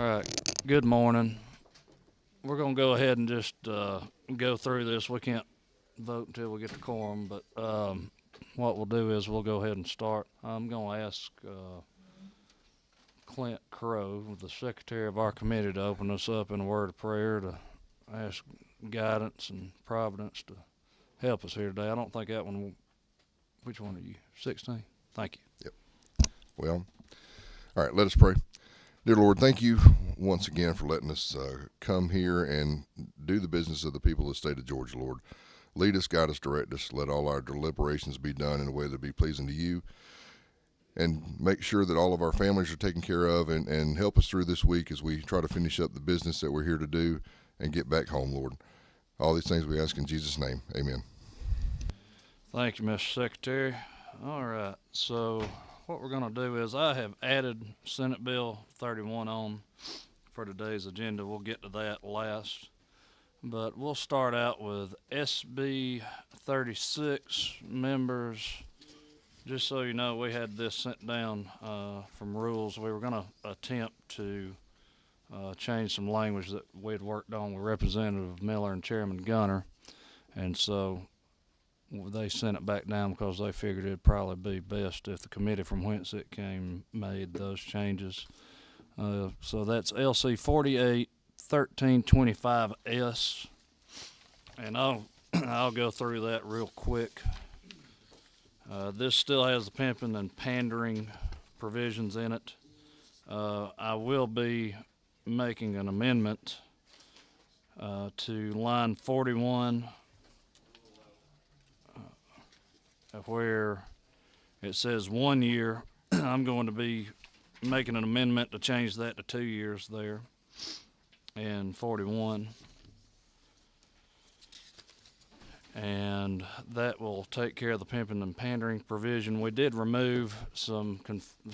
right, good morning. We're going to go ahead and just go through this. We can't vote until we get the quorum, but what we'll do is we'll go ahead and start. I'm going to ask Clint Crow, the secretary of our committee, to open us up in a word of prayer, to ask guidance and providence to help us here today. I don't think that one, which one are you, 16? Thank you. Yep. Well, all right, let us pray. Dear Lord, thank you once again for letting us come here and do the business of the people of the state of Georgia, Lord. Lead us, guide us, direct us. Let all our deliberations be done in a way that be pleasing to you. And make sure that all of our families are taken care of, and help us through this week as we try to finish up the business that we're here to do and get back home, Lord. All these things we ask in Jesus' name. Amen. Thank you, Mr. Secretary. All right, so what we're going to do is I have added Senate Bill 31 on for today's agenda. We'll get to that last. But we'll start out with SB 36. Members, just so you know, we had this sent down from rules. We were going to attempt to change some language that we had worked on with Representative Miller and Chairman Gunner. And so they sent it back down because they figured it'd probably be best if the committee from whence it came made those changes. So that's LC 48-1325S, and I'll go through that real quick. This still has the pimping and pandering provisions in it. I will be making an amendment to line 41, where it says 1 year. I'm going to be making an amendment to change that to 2 years there in 41. And that will take care of the pimping and pandering provision. We did remove some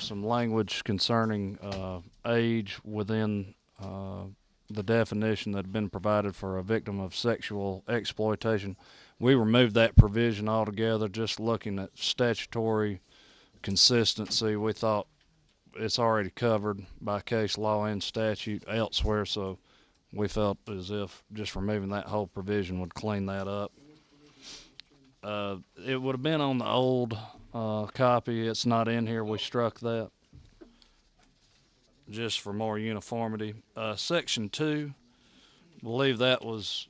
language concerning age within the definition that had been provided for a victim of sexual exploitation. We removed that provision altogether, just looking at statutory consistency. We thought it's already covered by case law and statute elsewhere, so we felt as if just removing that whole provision would clean that up. It would have been on the old copy. It's not in here. We struck that just for more uniformity. Section 2, I believe that was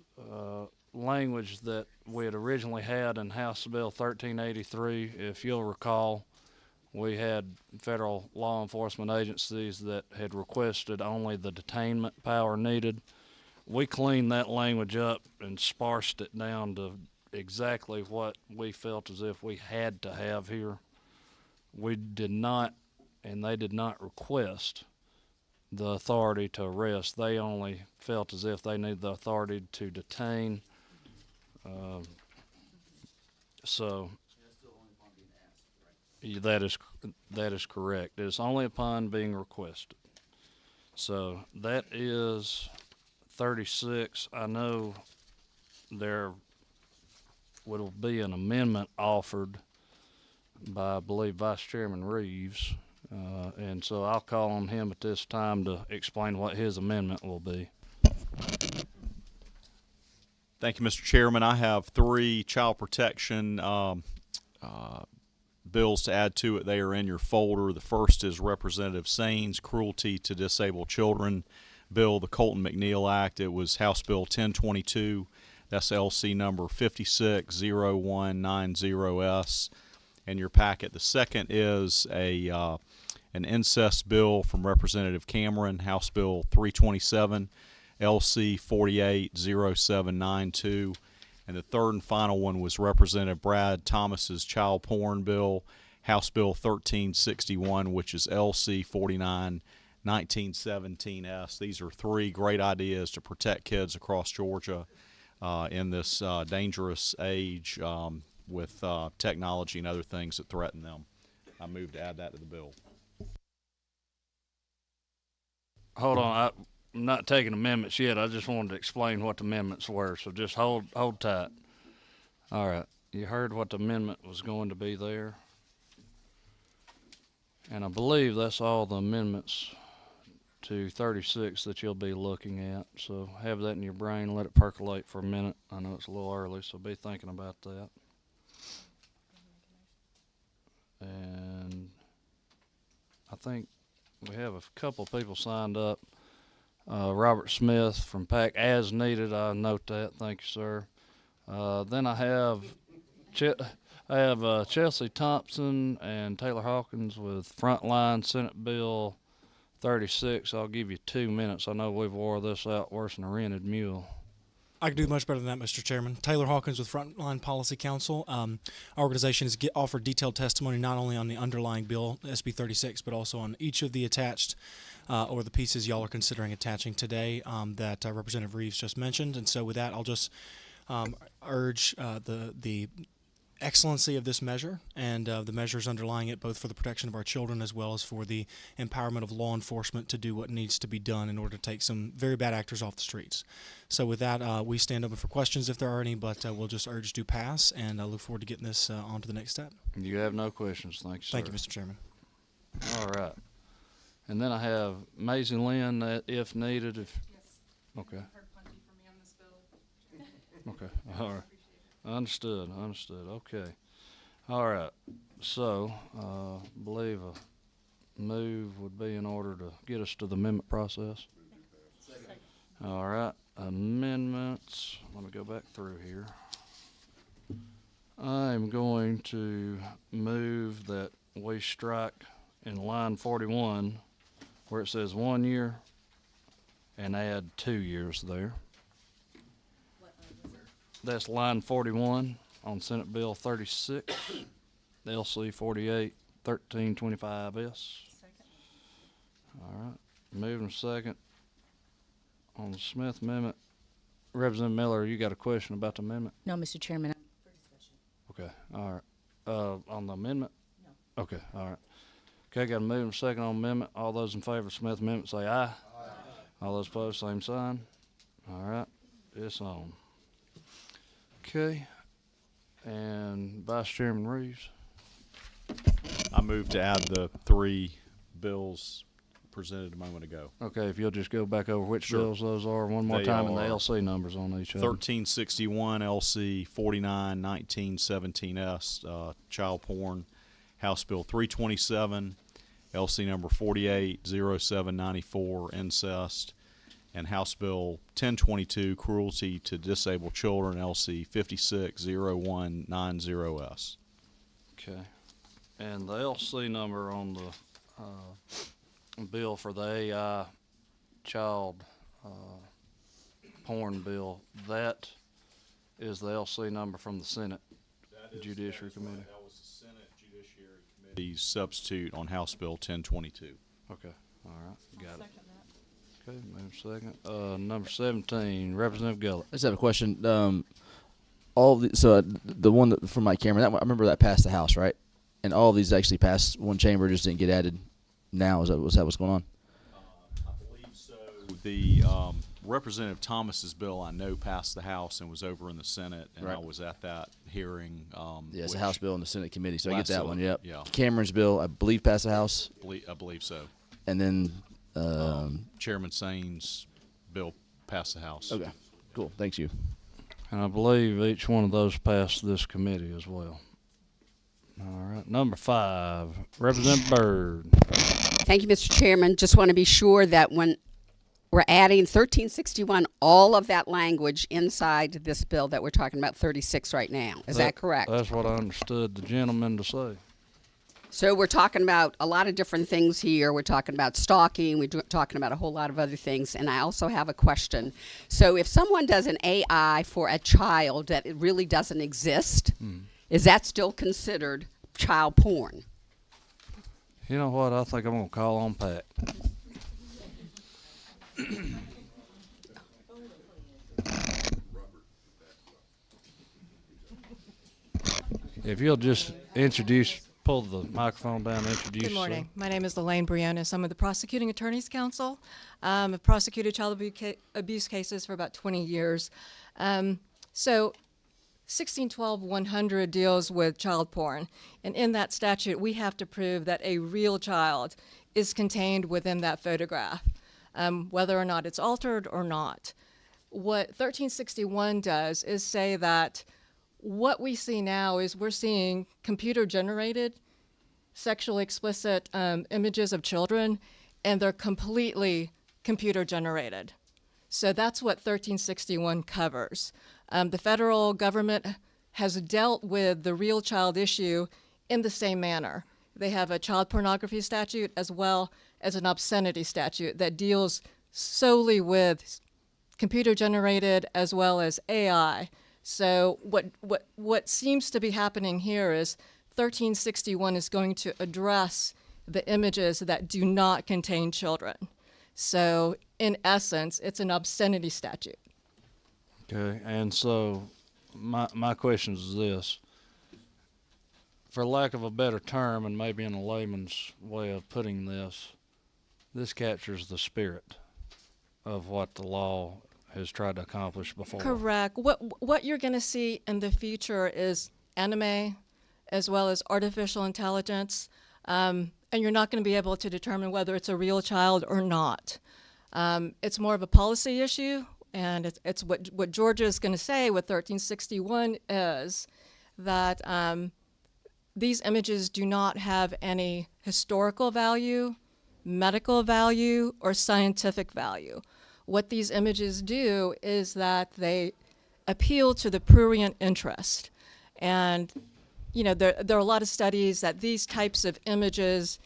language that we had originally had in House Bill 1383. If you'll recall, we had federal law enforcement agencies that had requested only the detainment power needed. We cleaned that language up and sparsed it down to exactly what we felt as if we had to have here. We did not, and they did not request the authority to arrest. They only felt as if they needed the authority to detain. So that is correct. It's only upon being requested. So that is 36. I know there will be an amendment offered by, I believe, Vice Chairman Reeves, and so I'll call on him at this time to explain what his amendment will be. Thank you, Mr. Chairman. I have 3 child protection bills to add to it. They are in your folder. The first is Representative Sain's Cruelty to Disabled Children bill, the Colton McNeil Act. It was House Bill 1022. That's LC number 560190S in your packet. The second is an incest bill from Representative Cameron, House Bill 327. LC 480792, and the third and final one was Representative Brad Thomas's child porn bill, House Bill 1361, which is LC 491917S. These are 3 great ideas to protect kids across Georgia in this dangerous age with technology and other things that threaten them. I move to add that to the bill. Hold on. I'm not taking amendments yet. I just wanted to explain what the amendments were, so just hold tight. All right. You heard what the amendment was going to be there. And I believe that's all the amendments to 36 that you'll be looking at. So have that in your brain, let it percolate for a minute. I know it's a little early, so be thinking about that. And I think we have a couple of people signed up. Robert Smith from PAC, as needed. I note that. Thank you, sir. Then I have Chelsea Thompson and Taylor Hawkins with Frontline Senate Bill 36. I'll give you 2 minutes. I know we've wore this out worse than a rented mule. I can do much better than that, Mr. Chairman. Taylor Hawkins with Frontline Policy Council. Our organization has offered detailed testimony not only on the underlying bill, SB 36, but also on each of the attached or the pieces y'all are considering attaching today that Representative Reeves just mentioned. And so with that, I'll just urge the excellency of this measure and the measures underlying it, both for the protection of our children as well as for the empowerment of law enforcement to do what needs to be done in order to take some very bad actors off the streets. So with that, we stand open for questions if there are any, but we'll just urge to pass, and I look forward to getting this on to the next step. You have no questions. Thank you, sir. Thank you, Mr. Chairman. All right. And then I have Maisie Lynn, if needed. Yes. Okay. I've heard plenty from me on this bill. Okay. All right. Understood. Okay. All right. So, believe a move would be in order to get us to the amendment process. All right. Amendments. Let me go back through here. I'm going to move that we strike in line 41 where it says 1 year and add 2 years there. That's line 41 on Senate Bill 36, LC 48, 1325S. All right. Moving second on the Smith Amendment. Representative Miller, you got a question about the amendment? No, Mr. Chairman. Okay. All right. On the amendment? No. Okay. All right. Okay, got a moving second on amendment. All those in favor of Smith Amendment say aye. Aye. All those opposed, same sign. All right. It's on. Okay, and Vice Chairman Reeves. I move to add the 3 bills presented a moment ago. Okay, if you'll just go back over which Sure. bills those are one more They time and the are LC numbers on each of them. 1361 LC 49 1917S, child porn. House Bill 327 LC number 48 0794 incest. And House Bill 1022, Cruelty to Disabled Children, LC 560190S. Okay, and the LC number on the bill for the AI child porn bill, that is the LC number from the Senate Judiciary Committee. That was the Senate Judiciary Committee's substitute on House Bill 1022. Okay, all right, got it. Okay, move second. Number 17, Representative Gullett. I just have a question. The one that, from Mike Cameron, I remember that passed the House, right? And all of these actually passed one chamber, just didn't get added now. Was that what's going on? I believe so. The Representative Thomas's bill, I know, passed the House and was over in the Senate, and Right. I was at that hearing. Yeah, it's a House bill in the Senate committee, so I get that one. Yep. Yeah. Cameron's bill, I believe, passed the House, I believe so. and then Chairman Sain's bill passed the House. okay, cool. Thanks you. And I believe each one of those passed this committee as well. All right, number 5, Representative Byrd. Thank you, Mr. Chairman. Just want to be sure that when we're adding 1361, all of that language inside this bill that we're talking about 36 right now. Is that correct? That's what I understood the gentleman to say. So we're talking about a lot of different things here. We're talking about stalking. We're talking about a whole lot of other things. And I also have a question. So if someone does an AI for a child that it really doesn't exist, is that still considered child porn? You know what? I think I'm going to call on Pat. If you'll just pull the microphone down and introduce Good morning. yourself. My name is Elaine Briones. I'm with the Prosecuting Attorneys Council. I've prosecuted child abuse cases for about 20 years. So 1612-100 deals with child porn. And in that statute, we have to prove that a real child is contained within that photograph. whether or not it's altered or not. What 1361 does is say that what we see now is we're seeing computer-generated sexually explicit images of children, and they're completely computer-generated. So that's what 1361 covers. The federal government has dealt with the real child issue in the same manner. They have a child pornography statute as well as an obscenity statute that deals solely with computer-generated as well as AI. So what seems to be happening here is 1361 is going to address the images that do not contain children. So in essence, it's an obscenity statute. Okay, and so my question is this. For lack of a better term, and maybe in a layman's way of putting this captures the spirit of what the law has tried to accomplish before. Correct. What you're going to see in the future is anime as well as artificial intelligence, and you're not going to be able to determine whether it's a real child or not. It's more of a policy issue, and it's what Georgia is going to say with 1361 is that these images do not have any historical value, medical value, or scientific value. What these images do is that they appeal to the prurient interest. And, you know, there are a lot of studies that these types of images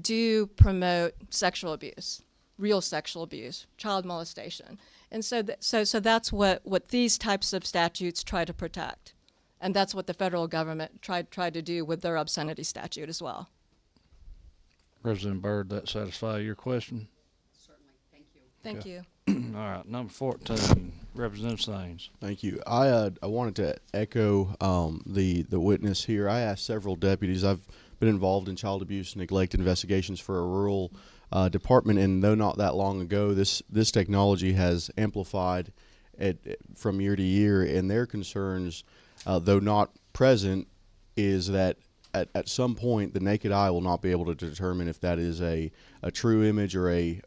do promote sexual abuse, real sexual abuse, child molestation. And so that's what these types of statutes try to protect. And that's what the federal government tried to do with their obscenity statute as well. Representative Byrd, that satisfy your question? Certainly. Thank you. All right, number 14, Representative Saines. Thank you. I wanted to echo the witness here. I asked several deputies. I've been involved in child abuse and neglect investigations for a rural department, and though not that long ago, this technology has amplified from year to year, and their concerns, though not present, is that at some point the naked eye will not be able to determine if that is a true image or a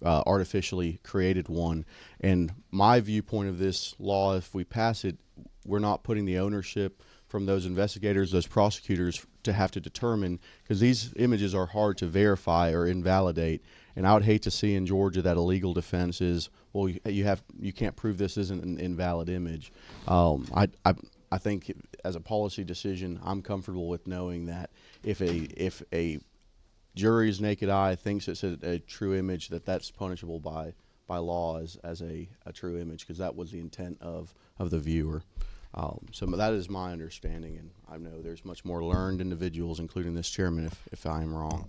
artificially created one. And my viewpoint of this law, if we pass it, we're not putting the ownership from those investigators, those prosecutors, to have to determine, because these images are hard to verify or invalidate. And I would hate to see in Georgia that a legal defense is, well, you can't prove this isn't an invalid image. I think as a policy decision, I'm comfortable with knowing that if a jury's naked eye thinks it's a true image, that's punishable by law as a true image, because that was the intent of the viewer. So that is my understanding, and I know there's much more learned individuals, including this chairman, if I am wrong.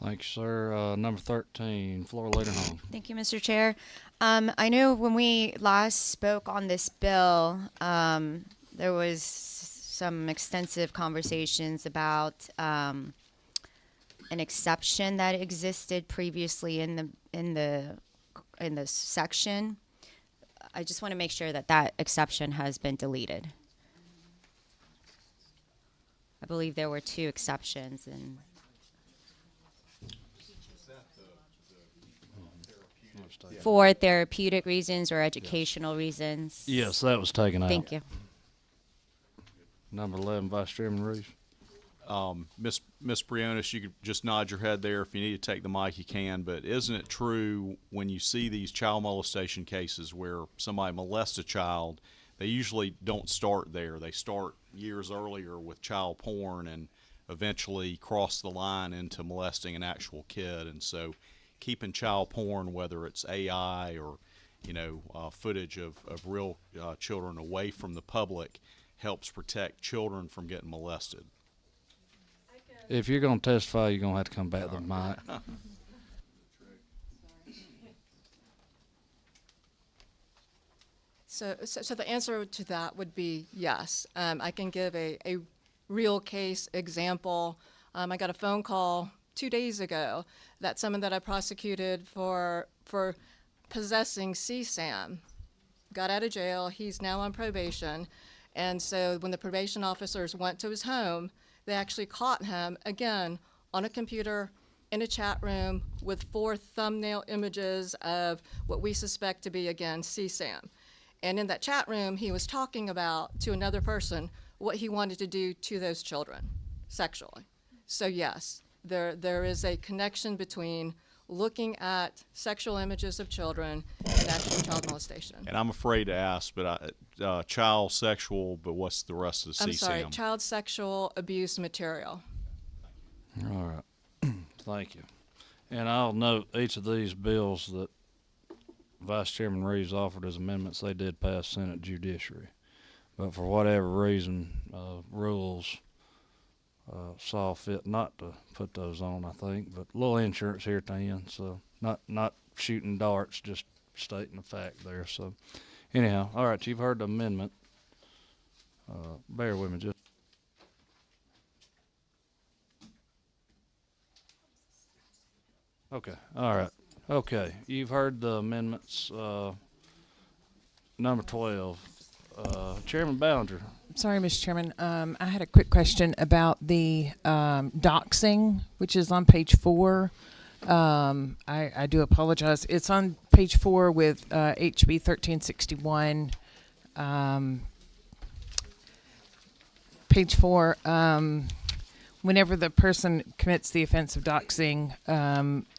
Thank you, sir. Number 13, Flora Leaderhome. Thank you, Mr. Chair. I know when we last spoke on this bill, there was some extensive conversations about an exception that existed previously in the section. I just want to make sure that exception has been deleted. I believe there were 2 exceptions and. For therapeutic reasons or educational reasons. Yes, that was taken out. Thank you. Number 11, Vice Chairman Reeves. Miss Briones, you could just nod your head there. If you need to take the mic, you can. But isn't it true when you see these child molestation cases where somebody molests a child, they usually don't start there. They start years earlier with child porn and eventually cross the line into molesting an actual kid. And so keeping child porn, whether it's AI or, footage of real children away from the public, helps protect children from getting molested. If you're going to testify, you're going to have to come back to the mic. So the answer to that would be yes. I can give a real case example. I got a phone call 2 days ago that someone that I prosecuted for possessing CSAM got out of jail. He's now on probation. And so when the probation officers went to his home, they actually caught him, again, on a computer in a chat room with 4 thumbnail images of what we suspect to be, again, CSAM. And in that chat room, he was talking about to another person what he wanted to do to those children sexually. So yes, there is a connection between looking at sexual images of children and actual child molestation. And I'm afraid to ask, but child sexual, but what's the rest of the CSAM? I'm sorry, child sexual abuse material. All right. Thank you. And I'll note each of these bills that Vice Chairman Reeves offered as amendments, they did pass Senate Judiciary. But for whatever reason, rules saw fit not to put those on, I think. But a little insurance here at the end, so not shooting darts, just stating the fact there. So anyhow, all right, you've heard the amendment. Bear with me just. Okay, all right. Okay, you've heard the amendments. Number 12. Chairman Ballinger. Sorry, Mr. Chairman. I had a quick question about the doxing, which is on page 4. I do apologize. It's on page 4 with HB 1361. Page 4. Whenever the person commits the offense of doxing,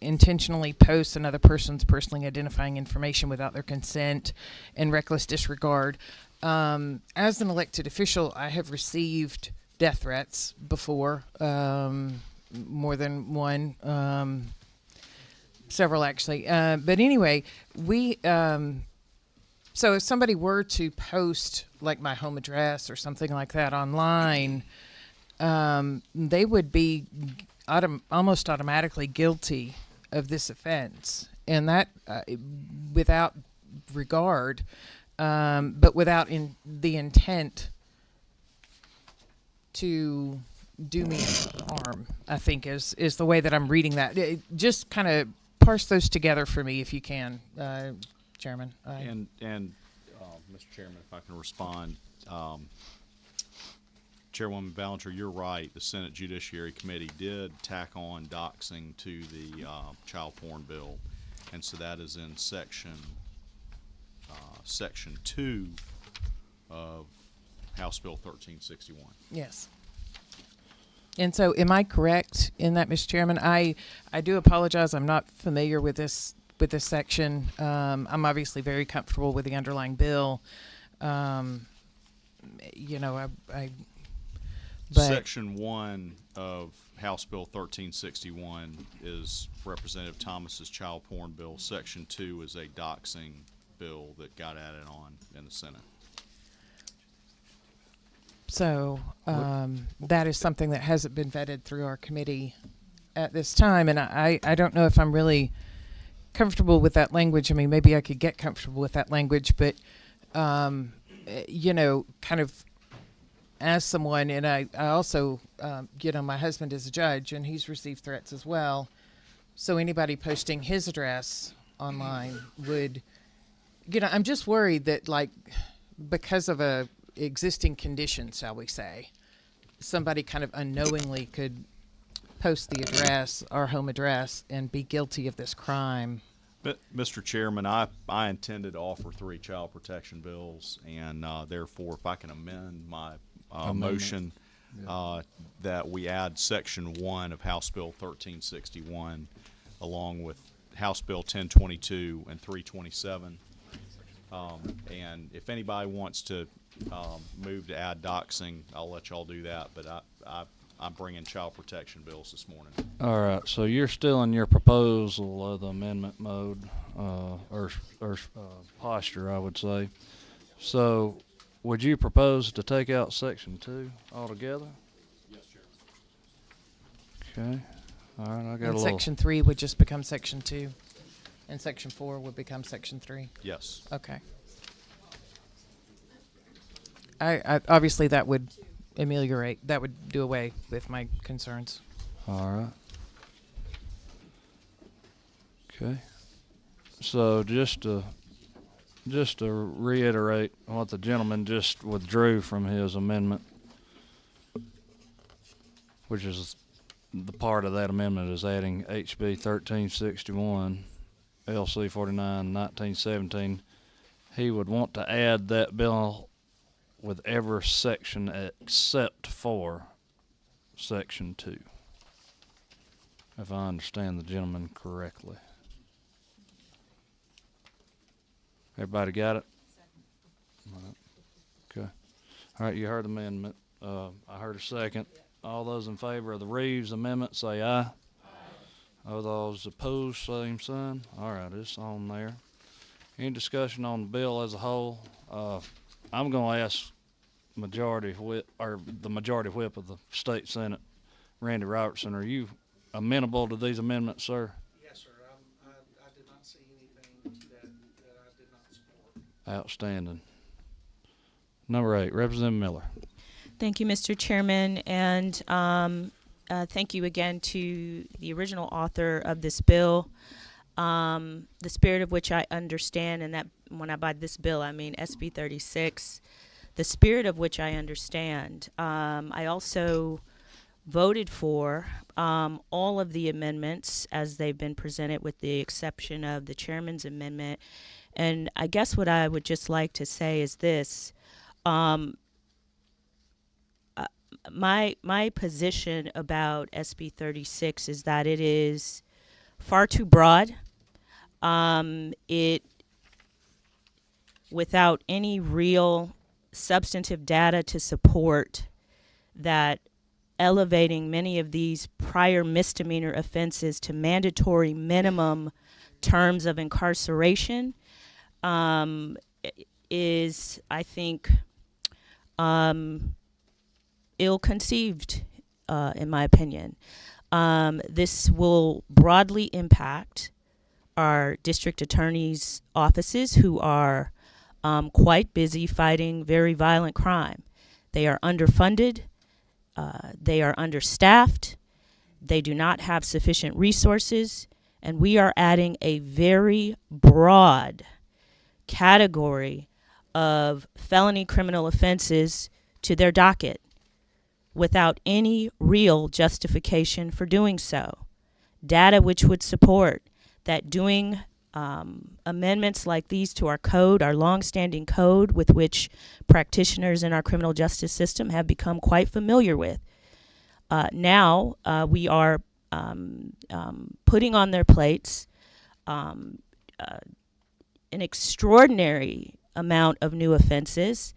intentionally posts another person's personally identifying information without their consent and reckless disregard. As an elected official, I have received death threats before, more than one, several actually. But anyway, so if somebody were to post like my home address or something like that online, they would be almost automatically guilty of this offense, and that without regard, but without the intent to do me harm, I think is the way that I'm reading that. Just kind of parse those together for me, if you can, Chairman. And Mr. Chairman, if I can respond. Chairwoman Ballinger, you're right. The Senate Judiciary Committee did tack on doxing to the child porn bill, and so that is in section 2 of House Bill 1361. Yes. And so, am I correct in that, Mr. Chairman? I do apologize. I'm not familiar with this section. I'm obviously very comfortable with the underlying bill. But Section 1 of House Bill 1361 is Representative Thomas's child porn bill. Section 2 is a doxing bill that got added on in the Senate. So that is something that hasn't been vetted through our committee at this time, and I don't know if I'm really comfortable with that language. I mean, maybe I could get comfortable with that language, but kind of as someone, and I also, my husband is a judge, and he's received threats as well. So anybody posting his address online would, I'm just worried that, like, because of a existing condition, shall we say, somebody kind of unknowingly could post the address, our home address, and be guilty of this crime. But, Mr. Chairman, I intended to offer 3 child protection bills, and therefore, if I can amend my motion that we add Section 1 of House Bill 1361 along with House Bill 1022 and 327. And if anybody wants to move to add doxing, I'll let y'all do that. But I'm bringing child protection bills this morning. All right, so you're still in your proposal of the amendment mode or posture, I would say. So would you propose to take out Section 2 altogether? Yes, Chairman. Okay. All right, I got a And little. Section 3 would just become Section 2, and Section 4 would become Section 3. Yes. Okay. I obviously that would ameliorate, that would do away with my concerns. All right. Okay. So just to reiterate what the gentleman just withdrew from his amendment, which is the part of that amendment is adding HB 1361, LC 49, 1917. He would want to add that bill with every section except for Section 2, if I understand the gentleman correctly. Everybody got it? All right. Okay. All right, you heard the amendment. I heard a second. All those in favor of the Reeves amendment say aye. Aye. All those opposed, same sign. All right, it's on there. Any discussion on the bill as a whole? I'm going to ask the majority whip of the state senate, Randy Robertson. Are you amenable to these amendments, sir? Yes, sir. I did not see anything that I did not support. Outstanding. Number 8, Representative Miller. Thank you, Mr. Chairman, and thank you again to the original author of this bill. The spirit of which I understand, and that when I buy this bill, I mean SB 36, the spirit of which I understand. I also voted for all of the amendments as they've been presented, with the exception of the chairman's amendment. And I guess what I would just like to say is this. My position about SB 36 is that it is far too broad. It, without any real substantive data to support that, elevating many of these prior misdemeanor offenses to mandatory minimum terms of incarceration is, I think, ill-conceived, in my opinion. This will broadly impact our district attorneys' offices, who are quite busy fighting very violent crime. They are underfunded. They are understaffed. They do not have sufficient resources. And we are adding a very broad category of felony criminal offenses to their docket without any real justification for doing so. Data which would support that doing amendments like these to our code, our longstanding code with which practitioners in our criminal justice system have become quite familiar with. Now we are putting on their plates an extraordinary amount of new offenses,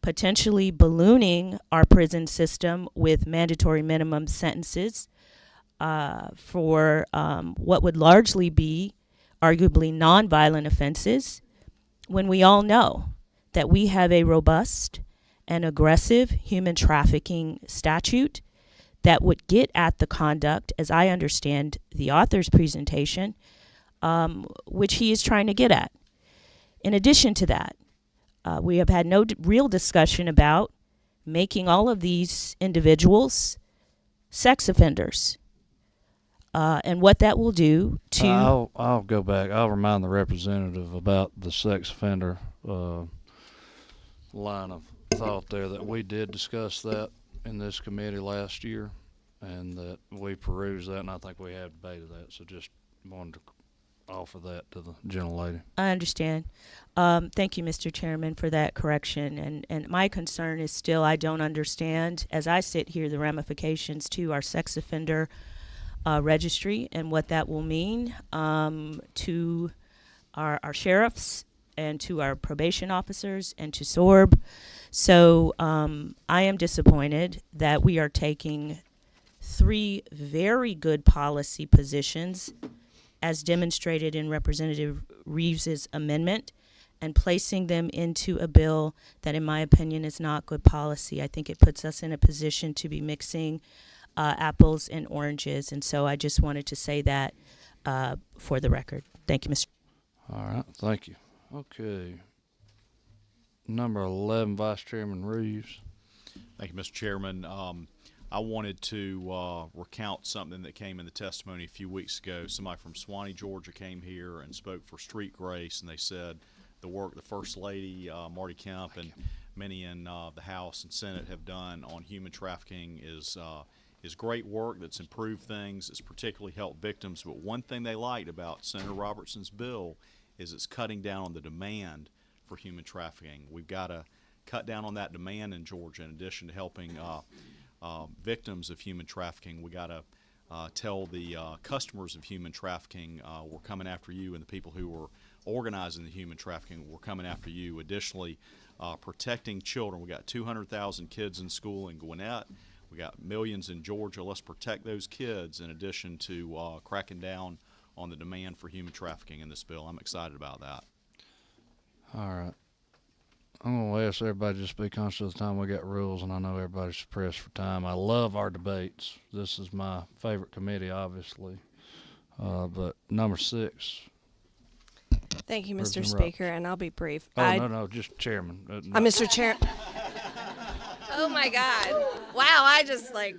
potentially ballooning our prison system with mandatory minimum sentences for what would largely be arguably nonviolent offenses, when we all know that we have a robust and aggressive human trafficking statute that would get at the conduct, as I understand the author's presentation, which he is trying to get at. In addition to that, we have had no real discussion about making all of these individuals sex offenders, and what that will do to... I'll go back. I'll remind the representative about the sex offender line of thought there, that we did discuss that in this committee last year, and that we perused that, and I think we have debated that. So just wanted to offer that to the gentlelady. I understand. Thank you, Mr. Chairman, for that correction. And my concern is still, I don't understand, as I sit here, the ramifications to our sex offender registry and what that will mean to our sheriffs and to our probation officers and to SORB. So I am disappointed that we are taking 3 very good policy positions, as demonstrated in Representative Reeves's amendment, and placing them into a bill that, in my opinion, is not good policy. I think it puts us in a position to be mixing apples and oranges, and so I just wanted to say that for the record. Thank you, Mr. All right, thank you. Okay. Number 11, Vice Chairman Reeves. Thank you, Mr. Chairman. I wanted to recount something that came in the testimony a few weeks ago. Somebody from Swanee, Georgia came here and spoke for Street Grace, and they said the work the First Lady, Marty Kemp, and many in the House and Senate have done on human trafficking is is great work that's improved things. It's particularly helped victims. But one thing they liked about Senator Robertson's bill is it's cutting down on the demand for human trafficking. We've got to cut down on that demand in Georgia. In addition to helping victims of human trafficking, we got to tell the customers of human trafficking, we're coming after you, and the people who are organizing the human trafficking, we're coming after you. Additionally, protecting children. We got 200,000 kids in school in Gwinnett. We got millions in Georgia. Let's protect those kids in addition to cracking down on the demand for human trafficking in this bill. I'm excited about that. All right. I'm going to ask everybody just be conscious of the time. We got rules, and I know everybody's pressed for time. I love our debates. This is my favorite committee, obviously. But number 6. Thank you, Mr. Representative Speaker, and I'll be brief. Oh, no, just chairman. Mr. Chair. Oh, my God. Wow, I just like.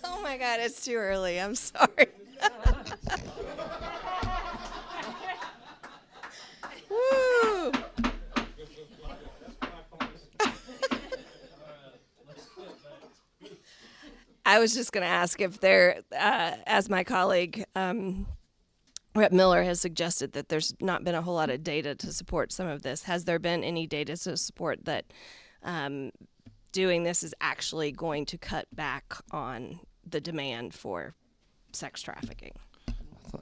Oh, my God, it's too early. I'm sorry. Woo! I was just going to ask if there, as my colleague Rep. Miller has suggested, that there's not been a whole lot of data to support some of this. Has there been any data to support that doing this is actually going to cut back on the demand for sex trafficking?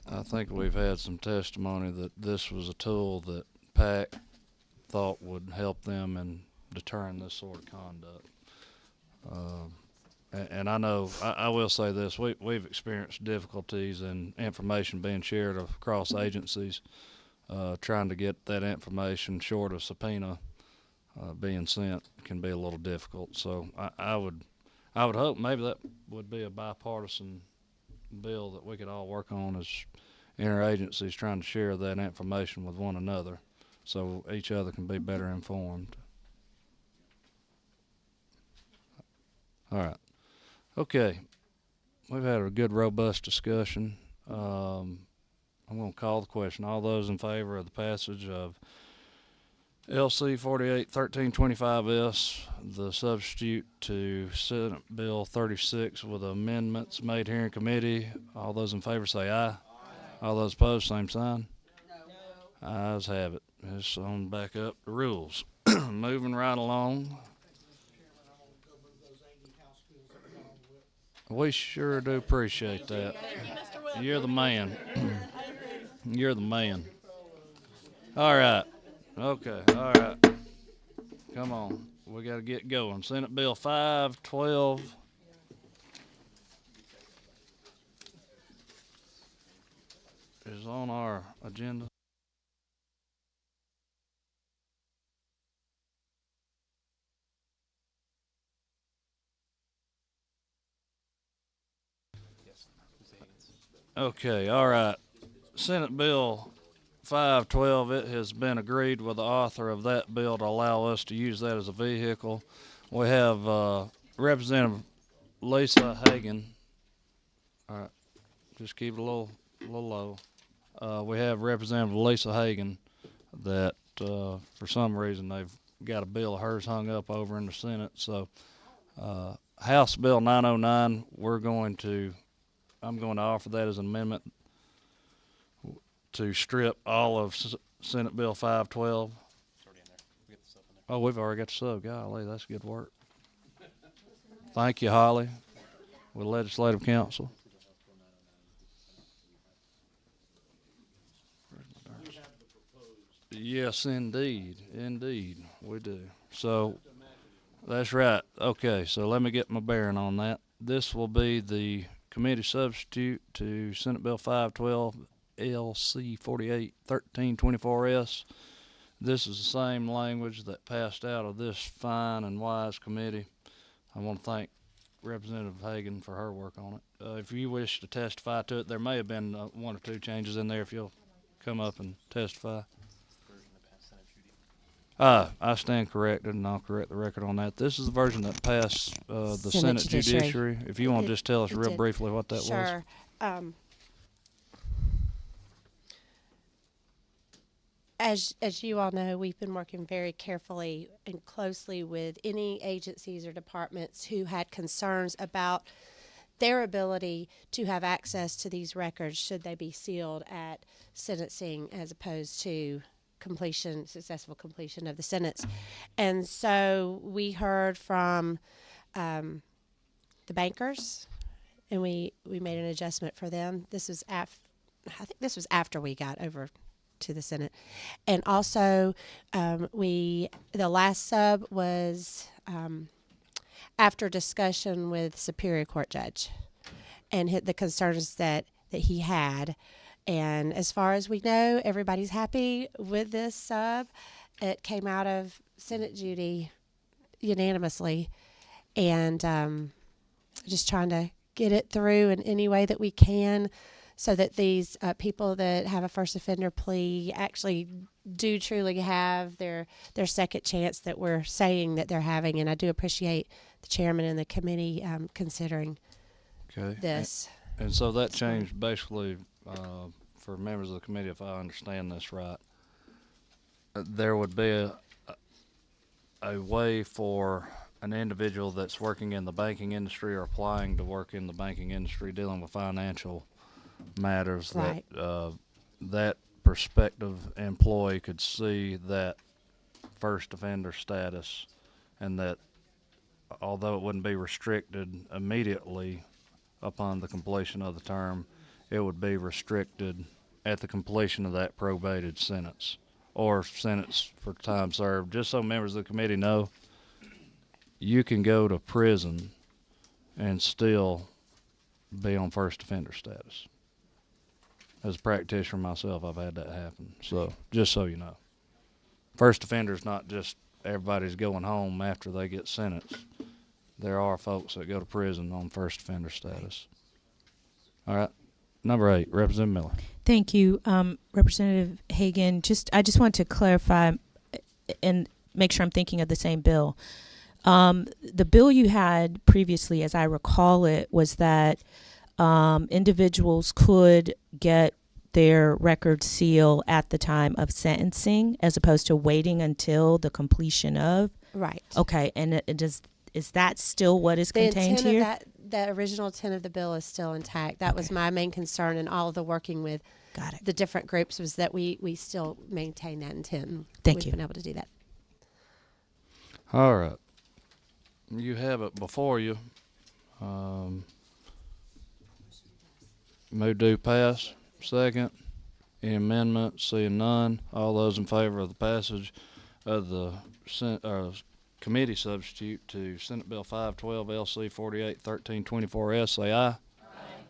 I think we've had some testimony that this was a tool that PAC thought would help them in deterring this sort of conduct. And I know, I will say this, we've experienced difficulties in information being shared across agencies, trying to get that information short of subpoena being sent can be a little difficult. So I would hope maybe that would be a bipartisan bill that we could all work on as interagencies, trying to share that information with one another so each other can be better informed. All right. Okay. We've had a good, robust discussion. I'm going to call the question. All those in favor of the passage of LC 481325S, the substitute to Senate Bill 36 with amendments made here in committee, all those in favor say aye. All those opposed, same sign. No. Ayes have it. It's on back up the rules. Moving right along. We sure do appreciate that. You're the man. You're the man. All right. Okay. All right. Come on. We got to get going. Senate Bill 512. Is on our agenda. Okay, all right. Senate Bill 512, it has been agreed with the author of that bill to allow us to use that as a vehicle. We have Representative Lisa Hagan. All right, just keep it a little low. We have Representative Lisa Hagan that for some reason they've got a bill of hers hung up over in the Senate. So House Bill 909, I'm going to offer that as an amendment to strip all of Senate Bill 512. It's already in there. We got the sub in there. Oh, we've already got the sub. Golly, that's good work. Thank you, Holly, with Legislative Council. Yes, indeed, we do. So that's right. Okay, so let me get my bearing on that. This will be the committee substitute to Senate Bill 512 LC 481324S. This is the same language that passed out of this fine and wise committee. I want to thank Representative Hagan for her work on it. If you wish to testify to it, there may have been one or two changes in there if you'll come up and testify. I stand corrected, and I'll correct the record on that. This is the version that passed the Senate Judiciary. If you want to just tell us real briefly what that was. Sure. as you all know, we've been working very carefully and closely with any agencies or departments who had concerns about their ability to have access to these records should they be sealed at sentencing as opposed to successful completion of the sentence. And so we heard from the bankers, and we made an adjustment for them. This was I think this was after we got over to the Senate. And also the last sub was after discussion with Superior Court Judge and hit the concerns that he had. And as far as we know, everybody's happy with this sub. It came out of Senate Judy unanimously, and just trying to get it through in any way that we can so that these people that have a first offender plea actually do truly have their second chance that we're saying that they're having. And I do appreciate the chairman and the committee considering this. And so that changed basically for members of the committee, if I understand this right, there would be a way for an individual that's working in the banking industry or applying to work in the banking industry dealing with financial matters, right, that that prospective employee could see that first offender status, and that although it wouldn't be restricted immediately upon the completion of the term, it would be restricted at the completion of that probated sentence or sentence for time served. Just so members of the committee know, you can go to prison and still be on first offender status. As a practitioner myself, I've had that happen. So just so you know, first offender is not just everybody's going home after they get sentenced. There are folks that go to prison on first offender status. All right. Number 8, Representative Miller. Thank you, Representative Hagan. I just want to clarify and make sure I'm thinking of the same bill. The bill you had previously, as I recall it, was that individuals could get their record seal at the time of sentencing as opposed to waiting until the completion of. Right. Okay, and is that still what is contained here? The original intent of the bill is still intact. That was my main concern in all of the working with the different groups, was that we still maintain that intent. And Thank you. We've been able to do that. All right. You have it before you. Move to pass. Second. Any amendments? Seeing none. All those in favor of the passage of the committee substitute to Senate Bill 512 LC 481324S say aye. Aye.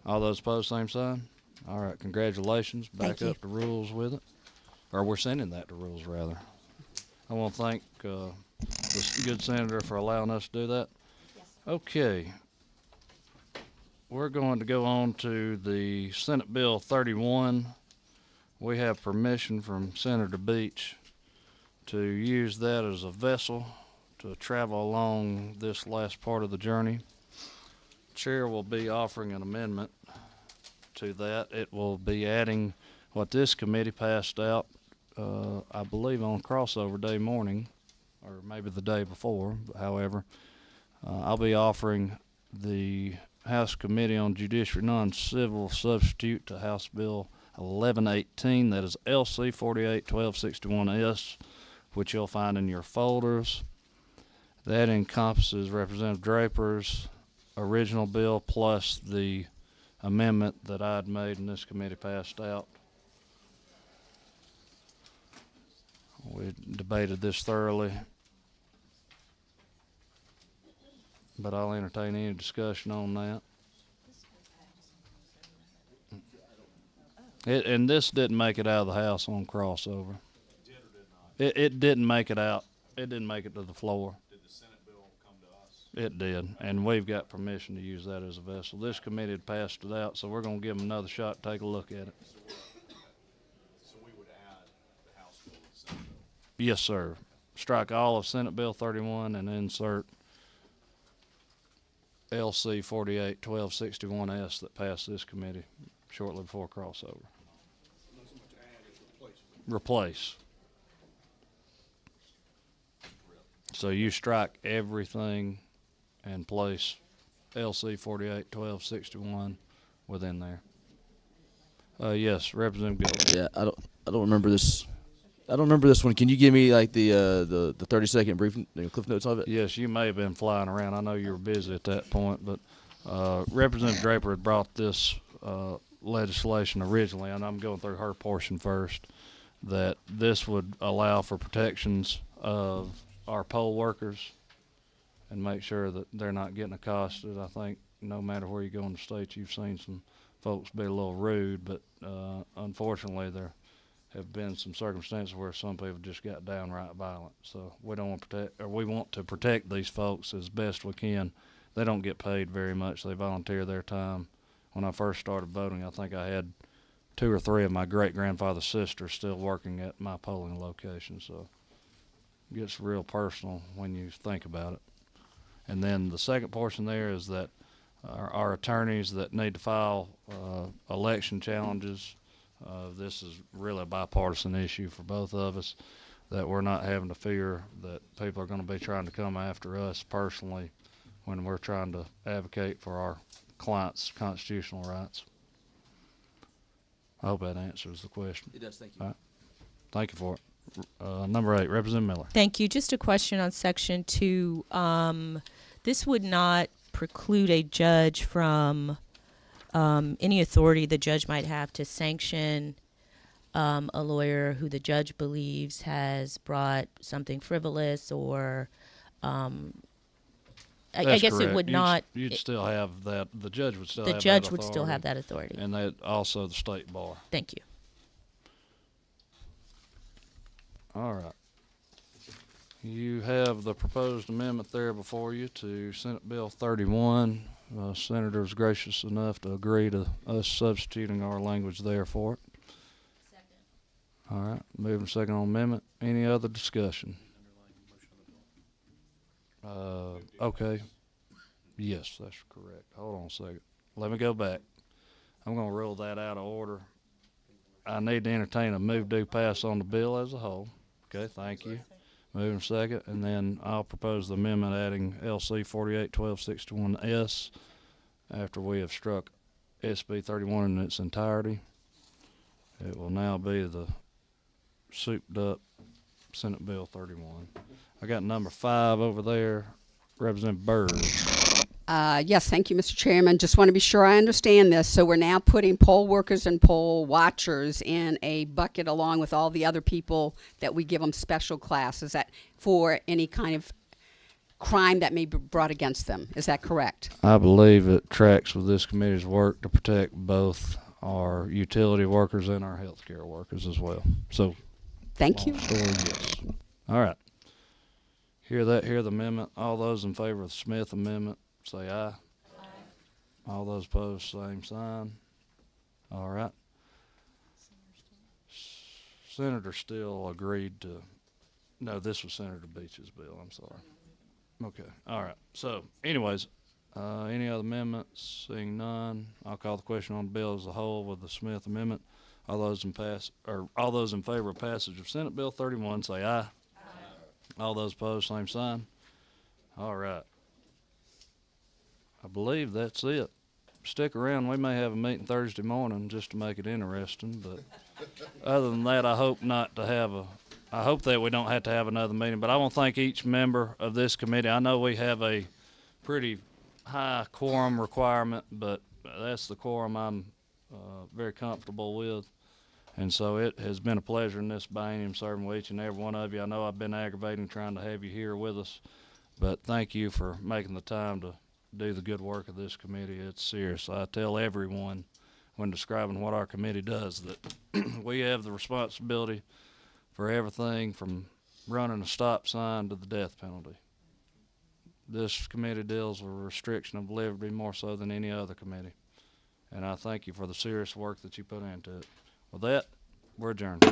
All those opposed, same sign. All right, congratulations. Back up to rules with it. Or we're sending that to rules, rather. I want to thank the good senator for allowing us to do that. Yes. Okay. We're going to go on to the Senate Bill 31. We have permission from Senator Beach to use that as a vessel to travel along this last part of the journey. Chair will be offering an amendment to that. It will be adding what this committee passed out, I believe, on crossover day morning, or maybe the day before. However, I'll be offering the House Committee on Judiciary Non-Civil substitute to House Bill 1118, that is LC 481261S, which you'll find in your folders. That encompasses Representative Draper's original bill plus the amendment that I'd made and this committee passed out. We debated this thoroughly, but I'll entertain any discussion on that. And this didn't make it out of the House on crossover. It didn't make it out. It didn't make it to the floor. Did the Senate bill come to us? It did, and we've got permission to use that as a vessel. This committee had passed it out, so we're going to give them another shot to take a look at it. So we would add the House bill and Senate bill? Yes, sir. Strike all of Senate Bill 31 and insert LC 481261S that passed this committee shortly before crossover. Not so much add as replacement. Replace. So you strike everything and place LC 48-1261 within there. Yes, Representative Gill. Yeah, I don't remember this. I don't remember this one. Can you give me like the 30-second brief cliff notes of it? Yes, you may have been flying around. I know you were busy at that point, but Representative Draper had brought this legislation originally, and I'm going through her portion first, that this would allow for protections of our poll workers and make sure that they're not getting accosted. I think no matter where you go in the state, you've seen some folks be a little rude, but unfortunately there have been some circumstances where some people just got downright violent. So we don't want to protect, or we want to protect these folks as best we can. They don't get paid very much. They volunteer their time. When I first started voting, I think I had 2 or 3 of my great-grandfather's sisters still working at my polling location. So it gets real personal when you think about it. And then the second portion there is that our attorneys that need to file election challenges, this is really a bipartisan issue for both of us, that we're not having to fear that people are going to be trying to come after us personally when we're trying to advocate for our clients' constitutional rights. I hope that answers the question. It does, thank you. All right. Thank you for it. Number 8, Representative Miller. Thank you. Just a question on Section 2. This would not preclude a judge from any authority the judge might have to sanction a lawyer who the judge believes has brought something frivolous or I guess correct. it would not. You'd still have that. The judge would still The have judge that would still have authority. that authority. And that also the state bar. Thank you. All right. You have the proposed amendment there before you to Senate Bill 31. Senator's gracious enough to agree to us substituting our language there for it. Second. All right. Moving second on amendment. Any other discussion? Okay. Yes, that's correct. Hold on a second. Let me go back. I'm going to rule that out of order. I need to entertain a move to pass on the bill as a whole. Okay, thank you. Moving second, and then I'll propose the amendment adding LC 48-1261S after we have struck SB 31 in its entirety. It will now be the souped up Senate Bill 31. I got number 5 over there, Representative Byrd. Yes, thank you, Mr. Chairman. Just want to be sure I understand this. So we're now putting poll workers and poll watchers in a bucket along with all the other people that we give them special class. Is that for any kind of crime that may be brought against them? Is that correct? I believe it tracks with this committee's work to protect both our utility workers and our healthcare workers as well. So, thank you. Story, yes. All right. Hear that? Hear the amendment. All those in favor of the Smith amendment, say aye. Aye. All those opposed, same sign. All right. Senator Steele agreed to. No, this was Senator Beach's bill. I'm sorry. Okay. All right. So, anyways, any other amendments? Seeing none, I'll call the question on the bill as a whole with the Smith amendment. All those in favor of passage of Senate Bill 31, say aye. Aye. All those opposed, same sign. All right. I believe that's it. Stick around. We may have a meeting Thursday morning just to make it interesting, but other than that, I hope that we don't have to have another meeting, but I want to thank each member of this committee. I know we have a pretty high quorum requirement, but that's the quorum I'm very comfortable with. And so it has been a pleasure in this biennium serving with each and every one of you. I know I've been aggravating trying to have you here with us, but thank you for making the time to do the good work of this committee. It's serious. I tell everyone when describing what our committee does that we have the responsibility for everything from running a stop sign to the death penalty. This committee deals with restriction of liberty more so than any other committee. And I thank you for the serious work that you put into it. With that, we're adjourned.